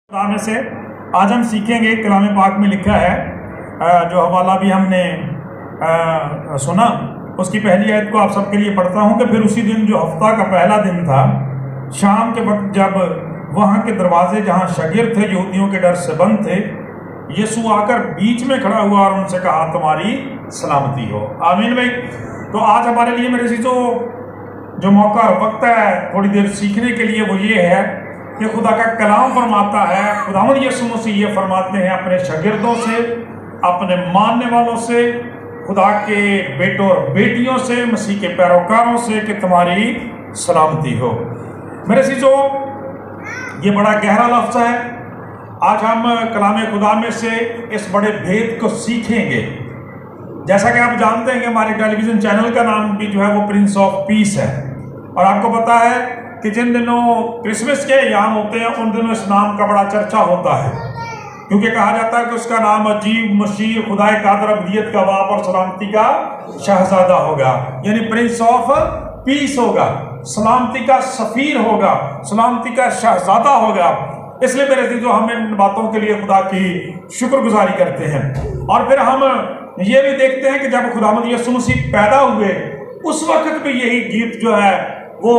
में से आज हम सीखेंगे कलाम पाक में लिखा है, जो हवाला भी हमने सुना, उसकी पहली आयत को आप सबके लिए पढ़ता हूँ कि फिर उसी दिन जो हफ्ता का पहला दिन था, शाम के वक्त जब वहाँ के दरवाजे जहाँ शागिर्द थे यहूदियों के डर से बंद थे, यीशु आकर बीच में खड़ा हुआ और उनसे कहा, तुम्हारी सलामती हो। आमीन भाई। तो आज हमारे लिए मेरे चीज़ों जो मौका और वक्त है थोड़ी देर सीखने के लिए वो ये है कि खुदा का कलाम फरमाता है, खुदावंद यीशु मसीह ये फरमाते हैं अपने शागिर्दों से, अपने मानने वालों से, खुदा के बेटों और बेटियों से, मसीह के पैरोकारों से कि तुम्हारी सलामती हो। मेरे चीज़ों ये बड़ा गहरा लफ्ज़ है। आज हम कलाम खुदा में से इस बड़े भेद को सीखेंगे। जैसा कि आप जानते हैं कि हमारे टेलीविज़न चैनल का नाम भी जो है वो प्रिंस ऑफ पीस है, और आपको पता है कि जिन दिनों क्रिसमस के एयाम होते हैं उन दिनों इस नाम का बड़ा चर्चा होता है, क्योंकि कहा जाता है कि उसका नाम अजीब मसीह खुदाए कादर अबदियत का बाप और सलामती का शहजादा होगा, यानी प्रिंस ऑफ पीस होगा, सलामती का सफीर होगा, सलामती का शहजादा होगा। इसलिए मेरे अजीजों हम इन बातों के लिए खुदा की शुक्रगुजारी करते हैं। और फिर हम ये भी देखते हैं कि जब खुदावंद यीशु मसीह पैदा हुए उस वक्त भी यही गीत जो है वो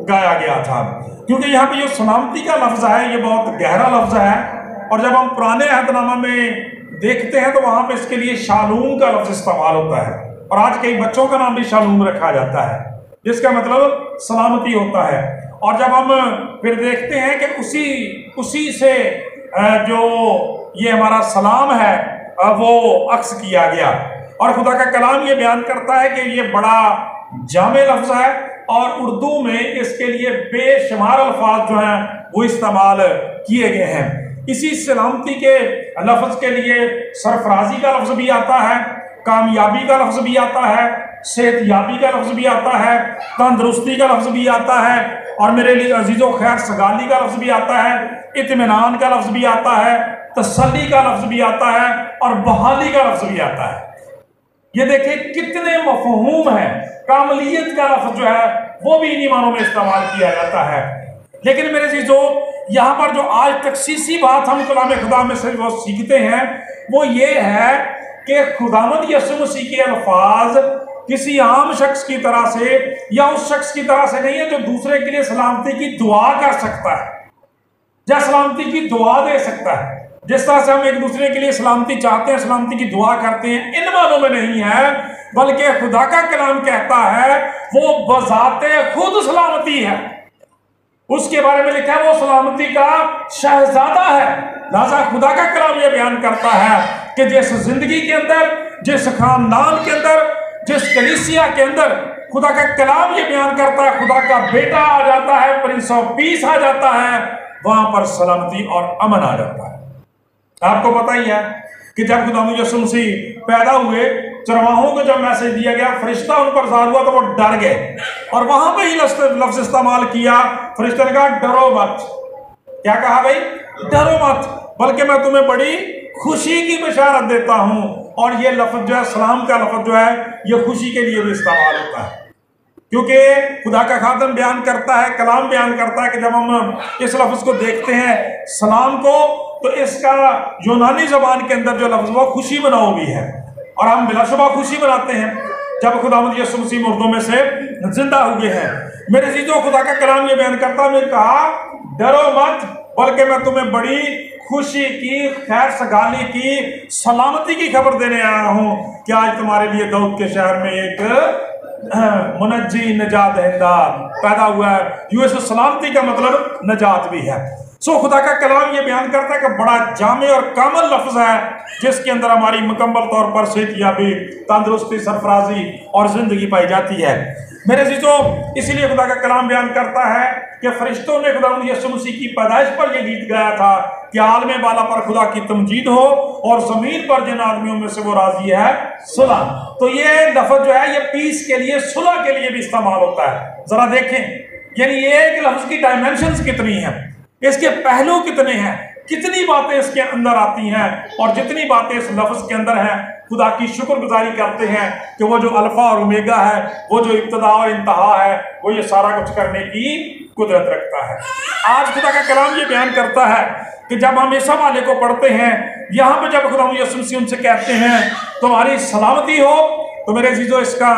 गाया गया था, क्योंकि यहाँ पे जो सलामती का लफ्ज़ है ये बहुत गहरा लफ्ज़ है। और जब हम पुराने अहदनामा में देखते हैं तो वहाँ पे इसके लिए शालूम का लफ्ज़ इस्तेमाल होता है, और आज कई बच्चों का नाम भी शालूम रखा जाता है, जिसका मतलब सलामती होता है। और जब हम फिर देखते हैं कि उसी से जो ये हमारा सलाम है वो अक्स किया गया, और खुदा का कलाम ये बयान करता है कि ये बड़ा जामे लफ्ज़ है, और उर्दू में इसके लिए बेशुमार अल्फाज जो हैं वो इस्तेमाल किए गए हैं। इसी सलामती के लफ्ज़ के लिए सरफराजी का लफ्ज़ भी आता है, कामयाबी का लफ्ज़ भी आता है, सेहतयाबी का लफ्ज़ भी आता है, तंदुरुस्ती का लफ्ज़ भी आता है, और मेरे लिए अजीज़ों खैर सगाली का लफ्ज़ भी आता है, इत्मीनान का लफ्ज़ भी आता है, तसल्ली का लफ्ज़ भी आता है, और बहाली का लफ्ज़ भी आता है। ये देखिए कितने मफ़हूम हैं। कामलियत का लफ्ज़ जो है वो भी इन्हीं मानों में इस्तेमाल किया जाता है। लेकिन मेरे चीज़ों यहाँ पर जो आज तखसीसी बात हम कलाम खुदा में से वो सीखते हैं वो ये है कि खुदावंद यीशु मसीह के अल्फाज किसी आम शख्स की तरह से या उस शख्स की तरह से नहीं है जो दूसरे के लिए सलामती की दुआ कर सकता है या सलामती की दुआ दे सकता है। जिस तरह से हम एक दूसरे के लिए सलामती चाहते हैं, सलामती की दुआ करते हैं, इन मानों में नहीं है, बल्कि खुदा का कलाम कहता है वो बजाते खुद सलामती है। उसके बारे में लिखा है वो सलामती का शहजादा है। लिहाजा खुदा का कलाम ये बयान करता है कि जिस जिंदगी के अंदर, जिस खानदान के अंदर, जिस कलीसिया के अंदर खुदा का कलाम ये बयान करता है खुदा का बेटा आ जाता है, प्रिंस ऑफ पीस आ जाता है, वहां पर सलामती और अमन आ जाता है। आपको पता ही है कि जब खुदावंद यीशु मसीह पैदा हुए, चरवाहों को जब मैसेज दिया गया, फरिश्ता उन पर ज़ाहिर हुआ तो वो डर गए, और वहां पे ही लफ्ज़ इस्तेमाल किया। फरिश्ते ने कहा डरो मत। क्या कहा भाई? डरो मत, बल्कि मैं तुम्हें बड़ी खुशी की बशारत देता हूं। और ये लफ्ज़ जो है, सलाम का लफ्ज़ जो है, ये खुशी के लिए भी इस्तेमाल होता है, क्योंकि खुदा का खादम बयान करता है, कलाम बयान करता है कि जब हम इस लफ्ज़ को देखते हैं सलाम को, तो इसका यूनानी ज़बान के अंदर जो लफ्ज़ वो खुशी मनाओ भी है, और हम बिलाशुबा खुशी मनाते हैं जब खुदावंद यीशु मसीह मुर्दों में से जिंदा हुए हैं। मेरे चीज़ों खुदा का कलाम ये बयान करता है, मैंने कहा डरो मत, बल्कि मैं तुम्हें बड़ी खुशी की, खैर सगाली की, सलामती की खबर देने आया हूँ कि आज तुम्हारे लिए दाऊद के शहर में एक मुनज्जी नजात दहिंदा पैदा हुआ है। यूएस सलामती का मतलब नजात भी है। सो खुदा का कलाम ये बयान करता है कि बड़ा जामे और कामल लफ्ज़ है जिसके अंदर हमारी मुकम्मल तौर पर सेहतयाबी, तंदुरुस्ती, सरफराजी और ज़िंदगी पाई जाती है। मेरे चीज़ों इसीलिए खुदा का कलाम बयान करता है कि फरिश्तों ने खुदावंद यीशु मसीह की पैदाइश पर यह गीत गाया था कि आलमे बाला पर खुदा की तमजीद हो और ज़मीन पर जिन आदमियों में से वो राजी है सुलह। तो ये लफ्ज़ जो है ये पीस के लिए, सुलह के लिए भी इस्तेमाल होता है। ज़रा देखें, यानी ये एक लफ्ज़ की डायमेंशंस कितनी हैं, इसके पहलू कितने हैं, कितनी बातें इसके अंदर आती हैं, और जितनी बातें इस लफ्ज़ के अंदर हैं खुदा की शुक्रगुजारी करते हैं कि वो जो अल्फा और ओमेगा है, वो जो इब्तदा और इंतहा है, वो ये सारा कुछ करने की कुदरत रखता है। आज खुदा का कलाम ये बयान करता है कि जब हम इस हवाले को पढ़ते हैं, यहाँ पे जब खुदा यीशु मसीह उनसे कहते हैं तुम्हारी सलामती हो, तो मेरे अजीजों इसका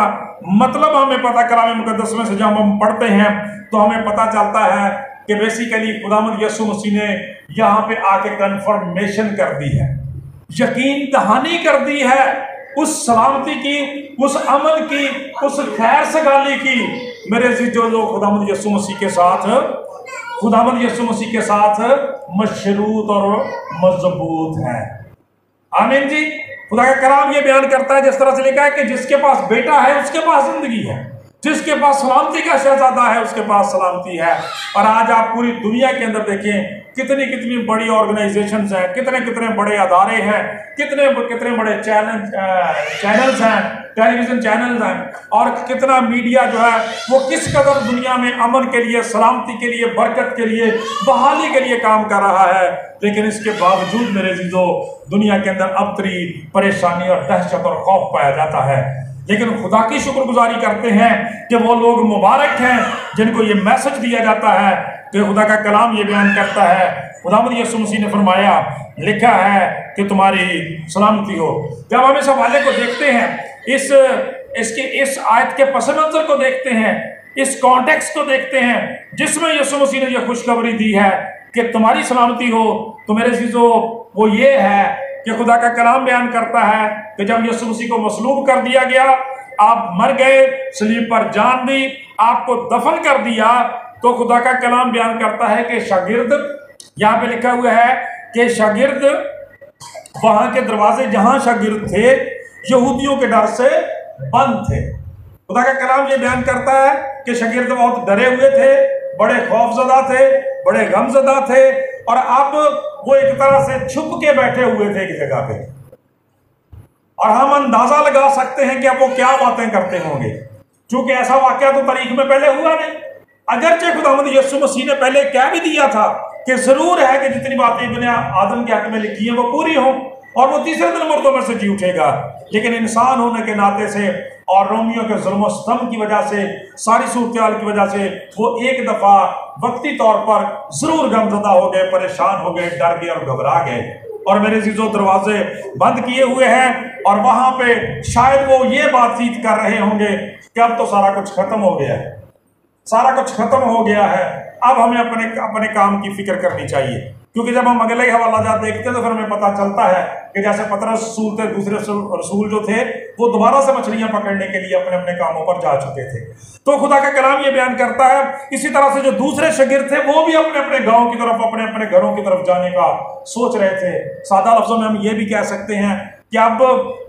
मतलब हमें पता कलाम मुकद्दस में से जब हम पढ़ते हैं तो हमें पता चलता है कि बेसिकली खुदावंद यीशु मसीह ने यहाँ पे आके कंफर्मेशन कर दी है, यकीन दहानी कर दी है उस सलामती की, उस अमन की, उस खैर सगाली की मेरे अजीजों जो खुदावंद यीशु मसीह के साथ मशरूत और मजबूत है। आमीन जी। खुदा का कलाम ये बयान करता है जिस तरह से लिखा है कि जिसके पास बेटा है उसके पास जिंदगी है, जिसके पास सलामती का शहजादा है उसके पास सलामती है। और आज आप पूरी दुनिया के अंदर देखें कितनी कितनी बड़ी ऑर्गेनाइजेशंस हैं, कितने कितने बड़े अदारे हैं, कितने कितने बड़े चैनल्स हैं, टेलीविजन चैनल्स हैं, और कितना मीडिया जो है वो किस कदर दुनिया में अमन के लिए, सलामती के लिए, बरकत के लिए, बहाली के लिए काम कर रहा है। लेकिन इसके बावजूद मेरे अजीजों दुनिया के अंदर अबतरी परेशानी और दहशत और खौफ पाया जाता है। लेकिन खुदा की शुक्रगुजारी करते हैं कि वो लोग मुबारक हैं जिनको ये मैसेज दिया जाता है कि खुदा का कलाम ये बयान करता है, खुदावंद यीशु मसीह ने फरमाया, लिखा है कि तुम्हारी सलामती हो। जब हम इस हवाले को देखते हैं, इस आयत के पस मंजर को देखते हैं, इस कॉन्टेक्स्ट को देखते हैं जिसमें यीशु मसीह ने यह खुशखबरी दी है कि तुम्हारी सलामती हो, तो मेरे अजीजों वो ये है कि खुदा का कलाम बयान करता है कि जब यीशु मसीह को मसलूब कर दिया गया, आप मर गए, सलीब पर जान दी, आपको दफन कर दिया, तो खुदा का कलाम बयान करता है कि शागिर्द, यहाँ पे लिखा हुआ है कि शागिर्द वहां के दरवाजे जहां शागिर्द थे यहूदियों के डर से बंद थे। खुदा का कलाम ये बयान करता है कि शागिर्द बहुत डरे हुए थे, बड़े खौफजदा थे, बड़े गमजदा थे, और अब वो एक तरह से छुप के बैठे हुए थे एक जगह पे, और हम अंदाजा लगा सकते हैं कि अब वो क्या बातें करते होंगे, क्योंकि ऐसा वाकया तो तारीख में पहले हुआ नहीं। अगरचे खुदावंद यीशु मसीह ने पहले कह भी दिया था कि जरूर है कि जितनी बातें इब्ने आदम के हक में लिखी हैं वो पूरी हों, और वो तीसरे दिन मुर्दों में से जी उठेगा। लेकिन इंसान होने के नाते से और रोमियो के जुल्म स्तम की वजह से, सारी सूरत की वजह से वो एक दफा वक्ती तौर पर जरूर गमजदा हो गए, परेशान हो गए, डर गए और घबरा गए। और मेरे अजीजों दरवाजे बंद किए हुए हैं, और वहां पे शायद वो ये बातचीत कर रहे होंगे कि अब तो सारा कुछ खत्म हो गया है, सारा कुछ खत्म हो गया है, अब हमें अपने काम की फिक्र करनी चाहिए। क्योंकि जब हम अगले हवाला जात देखते हैं तो फिर हमें पता चलता है कि जैसे पतरस रसूल थे, दूसरे रसूल जो थे वो दोबारा से मछलियां पकड़ने के लिए अपने अपने कामों पर जा चुके थे। तो खुदा का कलाम ये बयान करता है, इसी तरह से जो दूसरे शागिर्द थे वो भी अपने अपने गांव की तरफ, अपने अपने घरों की तरफ जाने का सोच रहे थे। सादा लफ्जों में हम ये भी कह सकते हैं कि अब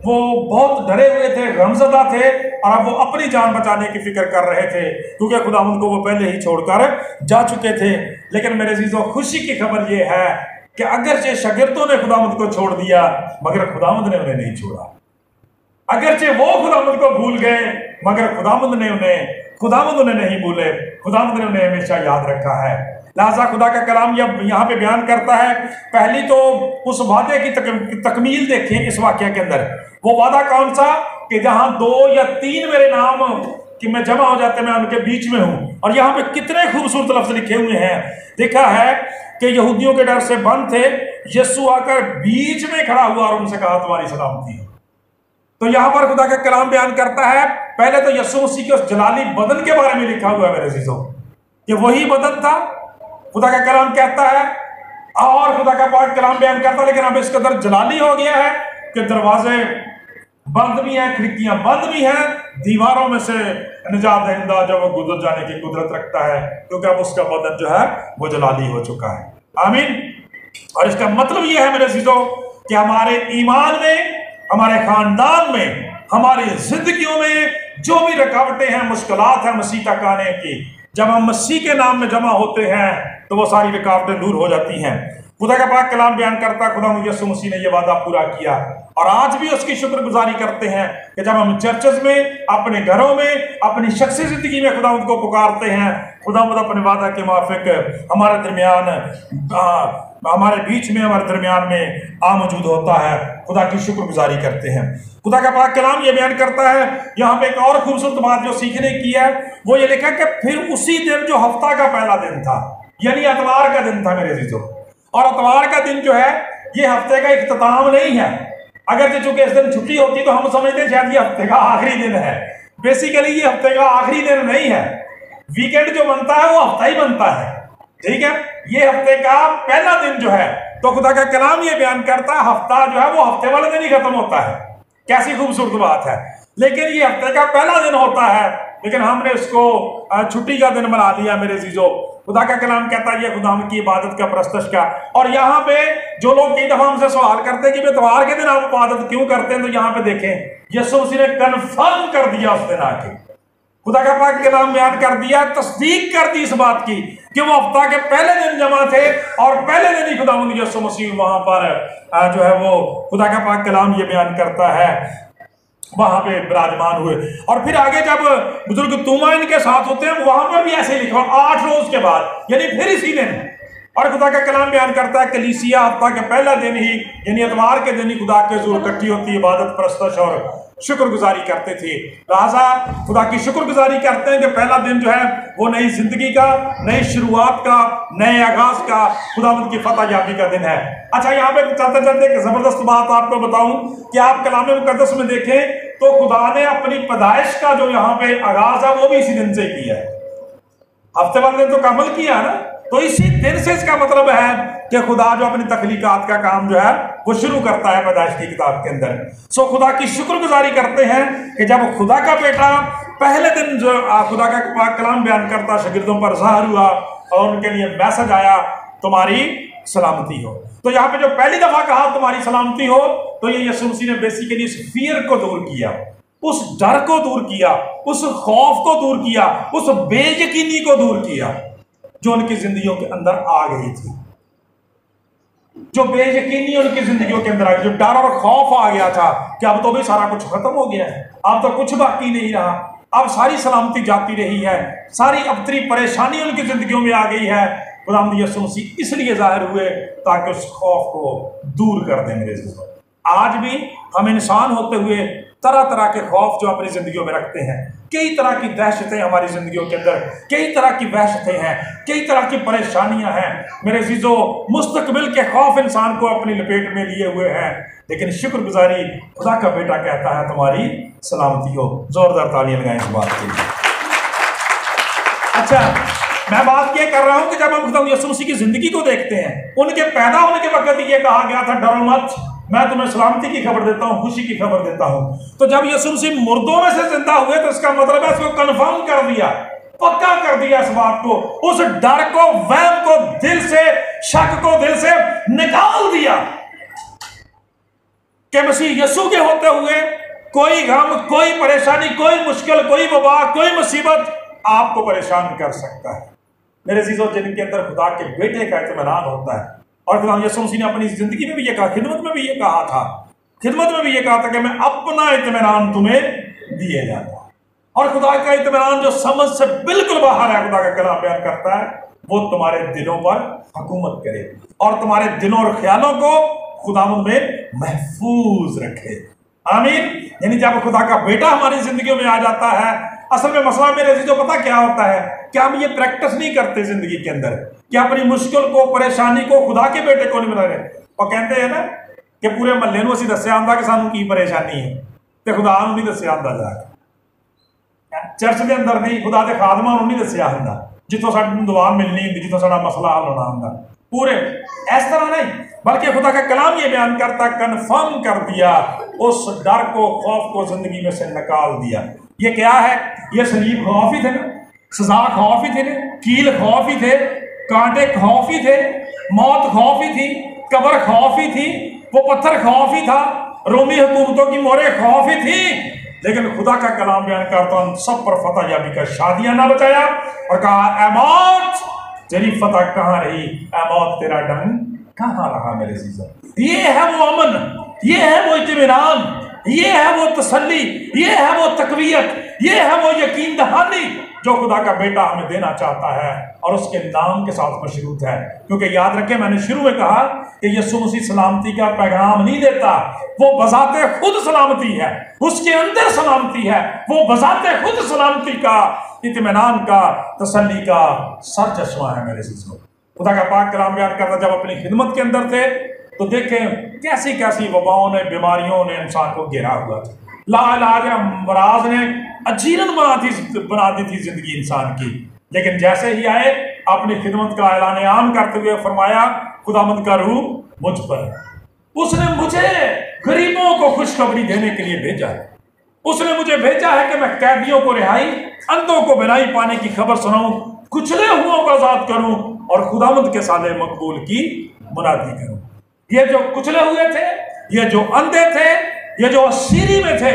वो बहुत डरे हुए थे, गमजदा थे, और अब वो अपनी जान बचाने की फिक्र कर रहे थे, क्योंकि खुदावंद को वो पहले ही छोड़कर जा चुके थे। लेकिन मेरे अजीजों खुशी की खबर ये है कि अगरचे शागिर्दों ने खुदावंद को छोड़ दिया, मगर खुदावंद ने उन्हें नहीं छोड़ा। अगरचे वो खुदावंद को भूल गए, मगर खुदावंद ने उन्हें नहीं भूले, खुदावंद ने उन्हें हमेशा याद रखा है। लिहाजा खुदा का कलाम यहाँ पे बयान करता है, पहली तो उस वादे की तकमील देखें इस वाक्य के अंदर। वो वादा कौन सा कि जहां 2 या 3 मेरे नाम कि मैं जमा हो जाते मैं उनके बीच में हूं। और यहाँ पे कितने खूबसूरत लफ्ज लिखे हुए हैं। देखा है कि यहूदियों के डर से बंद थे, यीशु आकर बीच में खड़ा हुआ और उनसे कहा तुम्हारी सलामती। तो यहाँ पर खुदा का कलाम बयान करता है, पहले तो यीशु मसीह के उस जलाली बदन के बारे में लिखा हुआ है मेरे अजीजों, कि वही बदन था। खुदा का कलाम कहता है, और खुदा का पाक कलाम बयान करता है, लेकिन अब इस कदर जलाली हो गया है कि दरवाजे बंद भी हैं, खिड़कियां बंद भी हैं, दीवारों में से निजात दहिंदा जब वो गुजर जाने की कुदरत रखता है, क्योंकि अब उसका बदन जो है वो जलाली हो चुका है। आमीन। और इसका मतलब ये है मेरे अजीजों कि हमारे ईमान में, हमारे खानदान में, हमारी जिंदगियों में जो भी रुकावटें हैं, मुश्किलात हैं मसीह तक आने की, जब हम मसीह के नाम में जमा होते हैं तो वो सारी रुकावटें दूर हो जाती हैं। खुदा का पाक कलाम बयान करता, खुदा यीशु मसीह ने यह वादा पूरा किया, और आज भी उसकी शुक्रगुजारी करते हैं कि जब हम चर्चेस में, अपने घरों में, अपनी शख्सी जिंदगी में खुदावंद को पुकारते हैं, खुदावंद अपने वादा के मुताबिक हमारे दरमियान हमारे बीच में, हमारे दरमियान में आ मौजूद होता है। खुदा की शुक्रगुजारी करते हैं। खुदा का पाक कलाम ये बयान करता है, यहाँ पे एक और खूबसूरत बात जो सीखने की है वो ये लिखा कि फिर उसी दिन जो हफ्ता का पहला दिन था, यानी इतवार का दिन था मेरे अजीजों, और इतवार का दिन जो है ये हफ्ते का इख्तिताम नहीं है। अगर चूंकि इस दिन छुट्टी होती तो हम समझते हैं शायद ये हफ्ते का आखिरी दिन है। बेसिकली ये हफ्ते का आखिरी दिन नहीं है। वीकेंड जो बनता है वो हफ्ता ही बनता है, ठीक है। ये हफ्ते का पहला दिन जो है, तो खुदा का कलाम ये बयान करता है हफ्ता जो है वो हफ्ते वाले दिन ही खत्म होता है। कैसी खूबसूरत बात है। लेकिन ये हफ्ते का पहला दिन होता है, लेकिन हमने इसको छुट्टी का दिन बना लिया मेरे अजीजों। खुदा का कलाम कहता है ये खुदा की इबादत का, परस्तश का। और यहाँ पे जो लोग कई दफा हमसे सवाल करते हैं कि इतवार के दिन आप इबादत क्यों करते हैं, तो यहाँ पे देखें यीशु मसीह ने कन्फर्म कर दिया उस दिन आके। खुदा का पाक कलाम बयान कर दिया, तस्दीक कर दी इस बात की कि वो हफ्ता के पहले दिन जमा थे और पहले दिन ही खुदा यीशु मसीह वहां पर जो है वो खुदा का पाक कलाम ये बयान करता है वहां पे विराजमान हुए। और फिर आगे जब बुजुर्ग तूमा इनके साथ होते हैं वहां पर भी ऐसे लिखा 8 रोज के बाद, यानी फिर इसी दिन। और खुदा का कलाम बयान करता है कलीसिया हफ्ता के पहला दिन ही यानी इतवार के दिन ही खुदा के हुजूर इकट्ठी होती, इबादत, परस्तश और शुक्रगुजारी करते थे। लिहाजा खुदा की शुक्रगुजारी करते हैं कि पहला दिन जो है वो नई जिंदगी का, नई शुरुआत का, नए आगाज का, खुदावंद की फतह याबी का दिन है। अच्छा, यहाँ पे चलते चलते एक जबरदस्त बात आपको बताऊं कि आप कलाम मुकद्दस में देखें तो खुदा ने अपनी पैदाइश का जो यहाँ पे आगाज है वो भी इसी दिन से किया है। हफ्ते वाले दिन तो कमल किया ना, तो इसी दिन से इसका मतलब है कि खुदा जो अपनी तख्लीकात का काम जो है वो शुरू करता है पैदाइश की किताब के अंदर। सो खुदा की शुक्रगुजारी करते हैं कि जब खुदा का बेटा पहले दिन जो खुदा का पाक कलाम बयान करता शागिर्दों पर ज़ाहिर हुआ और उनके लिए मैसेज आया तुम्हारी सलामती हो। तो यहाँ पे जो पहली दफा कहा तुम्हारी सलामती हो, तो ये यीशु मसीह ने बेसिकली इस फियर को दूर किया, उस डर को दूर किया, उस खौफ को दूर किया, उस बेयकीनी को दूर किया जो उनकी जिंदगियों के अंदर आ गई थी। जो बेयकीनी उनकी जिंदगियों के अंदर आ गई, जो डर और खौफ आ गया था कि अब तो भी सारा कुछ खत्म हो गया है, अब तो कुछ बाकी नहीं रहा, अब सारी सलामती जाती रही है, सारी अबतरी परेशानी उनकी जिंदगियों में आ गई है। खुदावंद यीशु मसीह इसलिए जाहिर हुए ताकि उस खौफ को दूर कर दें मेरे अज़ीज़ों। आज भी हम इंसान होते हुए तरह तरह के खौफ जो अपनी जिंदगियों में रखते हैं, कई तरह की दहशतें हमारी जिंदगियों के अंदर, कई तरह की वहशतें हैं, कई तरह की परेशानियां हैं मेरे अज़ीज़ों। मुस्तकबिल के खौफ इंसान को अपनी लपेट में लिए हुए हैं, लेकिन शुक्रगुजारी खुदा का बेटा कहता है तुम्हारी सलामती हो। जोरदार तालियां लगाएं इस बात के लिए। अच्छा, मैं बात ये कर रहा हूं कि जब हम खुदा यीशु मसीह की जिंदगी को देखते हैं, उनके पैदा होने के वक्त ये कहा गया था डरो मत, मैं तुम्हें सलामती की खबर देता हूं, खुशी की खबर देता हूं। तो जब यीशु मसीह मुर्दों में से जिंदा हुए तो इसका मतलब है इसको कंफर्म कर दिया, पक्का कर दिया इस बात को, उस डर को, वहम को दिल से, शक को दिल से निकाल दिया कि मसीह यीशु के होते हुए कोई गम, कोई परेशानी, कोई मुश्किल, कोई वबा, कोई मुसीबत आपको परेशान कर सकता है। मेरे अज़ीज़ों, जिनके अंदर खुदा के बेटे का इत्मीनान होता है, और खुदा यीशु मसीह ने अपनी जिंदगी में भी ये कहा, खिदमत में भी ये कहा था, खिदमत में भी ये कहा था कि मैं अपना इत्मीनान तुम्हें दिए जाता। और खुदा का इत्मीनान जो समझ से बिल्कुल बाहर है, खुदा का कलाम बयान करता है, वो तुम्हारे दिलों पर हुकूमत करे और तुम्हारे दिलों और ख्यालों को खुदावंद में महफूज रखे। आमीन। यानी जब खुदा का बेटा हमारी जिंदगियों में आ जाता है, असल में मसला मेरे अज़ीज़ों पता क्या होता है कि हम ये प्रैक्टिस नहीं करते जिंदगी के अंदर कि अपनी मुश्किल को, परेशानी को खुदा के बेटे को नहीं बना रहे। और कहते हैं ना कि पूरे महल्ले नूं असीं दस्सिया हुंदा कि सानूं की परेशानी है, तो खुदा नूं नहीं दस्सिया हुंदा जाके, चर्च के अंदर नहीं, खुदा के खादमां नूं नहीं दस्सिया हुंदा जिथों सानूं दुआ मिलनी हुंदी, जिथों साडा मसला हल होना हुंदा। पूरे इस तरह नहीं, बल्कि खुदा का कलाम ये बयान करता, कन्फर्म कर दिया, उस डर को, खौफ को जिंदगी में से निकाल दिया। ये क्या है? ये सलीब खौफ ही थे ना, सजा खौफ ही थे ना, कील खौफ ही थे, कांटे खौफ ही थे, मौत खौफ ही थी, कब्र खौफ ही थी, वो पत्थर खौफ ही था, रोमी हुकूमतों की मोहरें खौफ ही थी। लेकिन खुदा का कलाम बयान करता उन सब पर फतह याबी का शादियां ना बचाया और कहा, ऐ मौत तेरी फतह कहाँ रही, ऐ मौत तेरा डंग कहाँ रहा। मेरे अज़ीज़ों, ये है वो अमन, ये है वो इत्मीनान, ये है वो तसल्ली, ये है वो तकवीयत, ये है वो यकीन दहानी जो खुदा का बेटा हमें देना चाहता है और उसके नाम के साथ मशरूत है। क्योंकि याद रखें, मैंने शुरू में कहा कि यीशु मसीह सलामती का पैगाम नहीं देता, वो बजाते खुद सलामती है, उसके अंदर सलामती है, वो बजाते खुद सलामती का, इत्मीनान का, तसल्ली का सर चश्मा है। मेरे चीजों खुदा का पाक कलाम बयान करता, जब अपनी खिदमत के अंदर थे तो देखें कैसी कैसी वबाओं ने, बीमारियों ने इंसान को घेरा हुआ था। लाइलाज अमराज ने अजीरन बना दी थी जिंदगी इंसान की। लेकिन जैसे ही आए, अपनी खिदमत का ऐलान आम करते हुए फरमाया, खुदावंद का रूह मुझ पर है, उसने मुझे गरीबों को खुशखबरी देने के लिए भेजा है। उसने मुझे भेजा है कि मैं कैदियों को रिहाई, अंधों को बिनाई पाने की खबर सुनाऊं, कुचले हुओं को आजाद करूं और खुदावंद के साले मकबूल की मुनादी करूं। ये जो कुचले हुए थे, ये जो अंधे थे, ये जो असीरी में थे,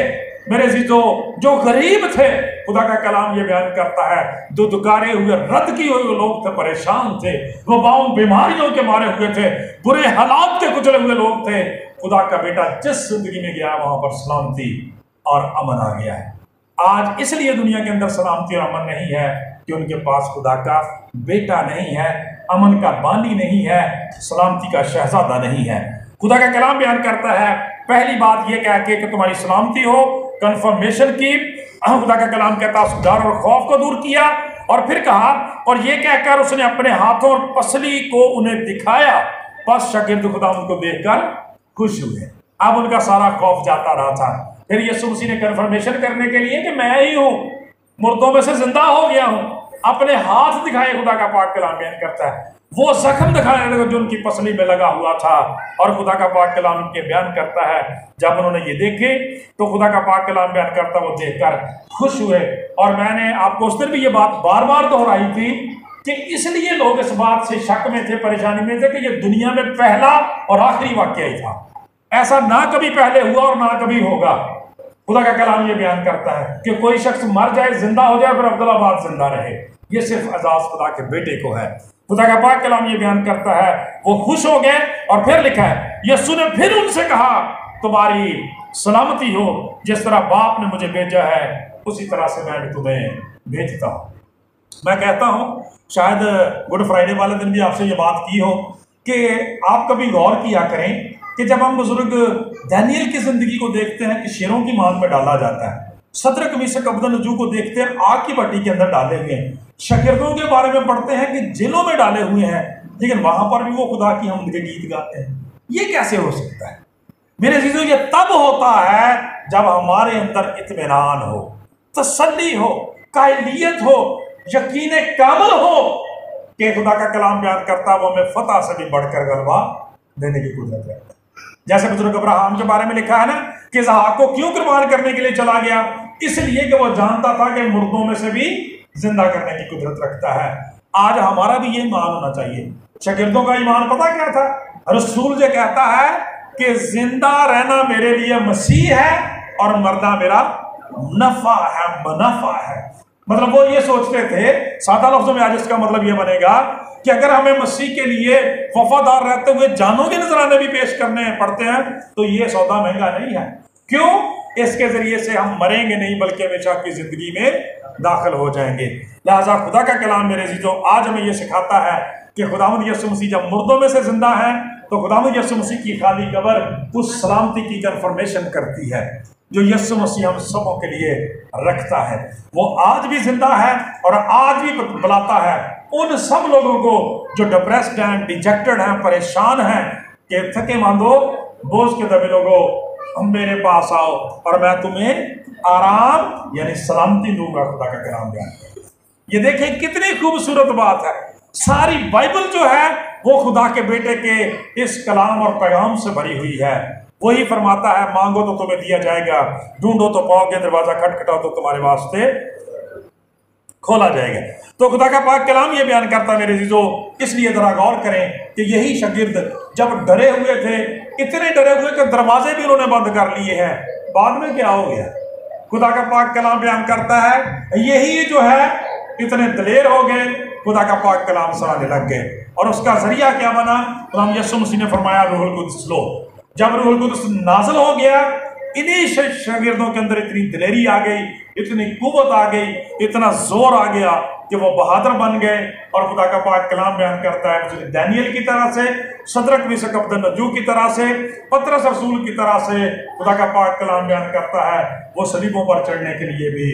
मेरे जो गरीब थे, खुदा का कलाम ये बयान करता है, दुदकारे हुए, रद्द किए हुए लोग थे, परेशान थे, वबाओं बीमारियों के मारे हुए थे, बुरे हालात के कुचले हुए लोग थे। खुदा का बेटा जिस जिंदगी में गया वहां पर सलामती और अमन आ गया है। आज इसलिए दुनिया के अंदर सलामती और अमन नहीं है कि उनके पास खुदा का बेटा नहीं है, अमन का बानी नहीं है, सलामती का शहजादा नहीं है। खुदा का कलाम बयान करता है, पहली बात यह कह के कि तुम्हारी सलामती हो, कंफर्मेशन की। खुदा का कलाम कहता है डर और खौफ को दूर किया, और फिर कहा, और ये कहकर उसने अपने हाथों और पसली को उन्हें दिखाया, बस शागिर्द खुदा उनको देखकर खुश हुए। अब उनका सारा खौफ जाता रहा था। फिर यीशु मसीह ने कंफर्मेशन करने के लिए कि मैं ही हूं, मुर्दों में से जिंदा हो गया हूं, अपने हाथ दिखाए। खुदा का पाक कलाम बयान करता है, वो जख्म दिखाया जो उनकी पसली में लगा हुआ था। और खुदा का पाक कलाम उनके बयान करता है, जब उन्होंने ये देखे तो खुदा का पाक कलाम बयान करता वो देखकर खुश हुए। और मैंने आपको उस दिन भी ये बात बार बार दोहराई थी कि इसलिए लोग इस बात से शक में थे, परेशानी में थे कि ये दुनिया में पहला और आखिरी वाकया ही था। ऐसा ना कभी पहले हुआ और ना कभी होगा। खुदा का कलाम ये बयान करता है कि कोई शख्स मर जाए, जिंदा हो जाए, फिर अब्दुल्लाबाद जिंदा रहे, ये सिर्फ एजाज खुदा के बेटे को है। खुदा का पाक कलाम ये बयान करता है, वो खुश हो गए। और फिर लिखा है, यीशु ने फिर उनसे कहा, तुम्हारी सलामती हो, जिस तरह बाप ने मुझे भेजा है उसी तरह से मैं भी तुम्हें भेजता हूं। मैं कहता हूं, शायद गुड फ्राइडे वाले दिन भी आपसे ये बात की हो कि आप कभी गौर किया करें कि जब हम बुजुर्ग दानियल की जिंदगी को देखते हैं कि शेरों की मांग में डाला जाता है, सदरक मीशक अबदनगो को देखते हैं आग की भट्टी के अंदर डाले हुए हैं, शागिर्दों के बारे में पढ़ते हैं कि जेलों में डाले हुए हैं, लेकिन वहां पर भी वो खुदा की हमद के गीत गाते हैं। ये कैसे हो सकता है मेरे अजीजों? ये तब होता है जब हमारे अंदर इत्मीनान हो, तसल्ली हो, कायलियत हो, यकीन कामिल हो कि खुदा का कलाम बयान करता वो हमें फतह से भी बढ़कर गलबा देने की कुदरत है। जैसे बुजुर्ग अब्राहम के बारे में लिखा है ना कि इसहाक को क्यों कुर्बान करने के लिए चला गया, इसलिए कि वो जानता था कि मुर्दों में से भी जिंदा करने की कुदरत रखता है। आज हमारा भी ये ईमान होना चाहिए। शागिर्दों का ईमान पता क्या था? रसूल जो कहता है कि जिंदा रहना मेरे लिए मसीह है और मरना मेरा नफा है, मुनाफा है। मतलब वो ये सोचते थे, सादा लफ्जों में आज इसका मतलब ये बनेगा कि अगर हमें मसीह के लिए वफादार रहते हुए जानों के नजराने भी पेश करने पड़ते हैं तो ये सौदा महंगा नहीं है। क्यों? इसके जरिए से हम मरेंगे नहीं बल्कि हमेशा की जिंदगी में दाखिल हो जाएंगे। लिहाजा खुदा का कलाम मेरे अजीजों आज हमें यह सिखाता है कि खुदावंद यीशु मसीह जब मुर्दों में से जिंदा है तो खुदावंद यीशु मसीह की खाली कब्र उस सलामती की कंफर्मेशन करती है जो यीशु मसीह हम सबों के लिए रखता है। वो आज भी जिंदा है और आज भी बुलाता है उन सब लोगों को जो डिप्रेस्ड हैं, डिजेक्टेड हैं, परेशान हैं, कि थके मांदो, बोझ के दबे लोगों, हम मेरे पास आओ और मैं तुम्हें आराम यानी सलामती दूंगा। खुदा का कलाम बयान ये देखें कितनी खूबसूरत बात है। सारी बाइबल जो है वो खुदा के बेटे के इस कलाम और पैगाम से भरी हुई है। वही फरमाता है, मांगो तो तुम्हें दिया जाएगा, ढूंढो तो पाओगे, दरवाजा खटखटाओ तो तुम्हारे वास्ते खोला जाएगा। तो खुदा का पाक कलाम ये बयान करता है मेरे अजीजों, इसलिए जरा गौर करें कि यही शागिर्द जब डरे हुए थे, इतने डरे हुए कि दरवाजे भी उन्होंने बंद कर लिए हैं, बाद में क्या हो गया? खुदा का पाक कलाम बयान करता है यही जो है इतने दलेर हो गए, खुदा का पाक कलाम सुनाने लग गए। और उसका जरिया क्या बना? खुदा यीशु मसीह ने फरमाया रूहुल कुद्स लो। जब रूहुल कुद्स नाज़िल हो गया, इन्हीं शागिर्दों के अंदर इतनी दिलेरी आ गई, इतनी कुव्वत आ गई, इतना जोर आ गया कि वो बहादुर बन गए। और खुदा का पाक कलाम बयान करता है, मुझे दानियल की तरह से, सदरक मिशक अब्दुन्नजू की तरह से, पतरस रसूल की तरह से खुदा का पाक कलाम बयान करता है वो सलीबों पर चढ़ने के लिए भी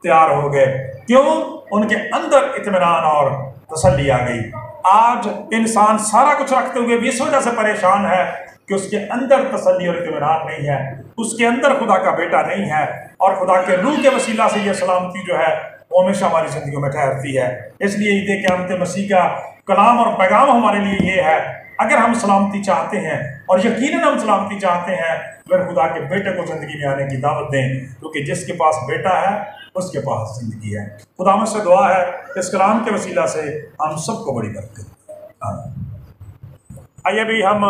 तैयार हो गए। क्यों? उनके अंदर इत्मीनान और तसल्ली आ गई। आज इंसान सारा कुछ रखते हुए भी इस वजह से परेशान है कि उसके अंदर तसल्ली और इत्मीनान नहीं है, उसके अंदर खुदा का बेटा नहीं है, और खुदा के रूह के वसीला से यह सलामती जो है वो हमेशा हमारी जिंदगी में ठहरती है। इसलिए ईद क़यामत मसीह का कलाम और पैगाम हमारे लिए ये है, अगर हम सलामती चाहते हैं, और यकीनन हम सलामती चाहते हैं, फिर खुदा के बेटे को जिंदगी में आने की दावत दें, क्योंकि जिसके पास बेटा है उसके पास जिंदगी है। खुदा मुझसे दुआ है इस कलाम के वसीला से हम सबको बड़ी बरकत। आइए भी हम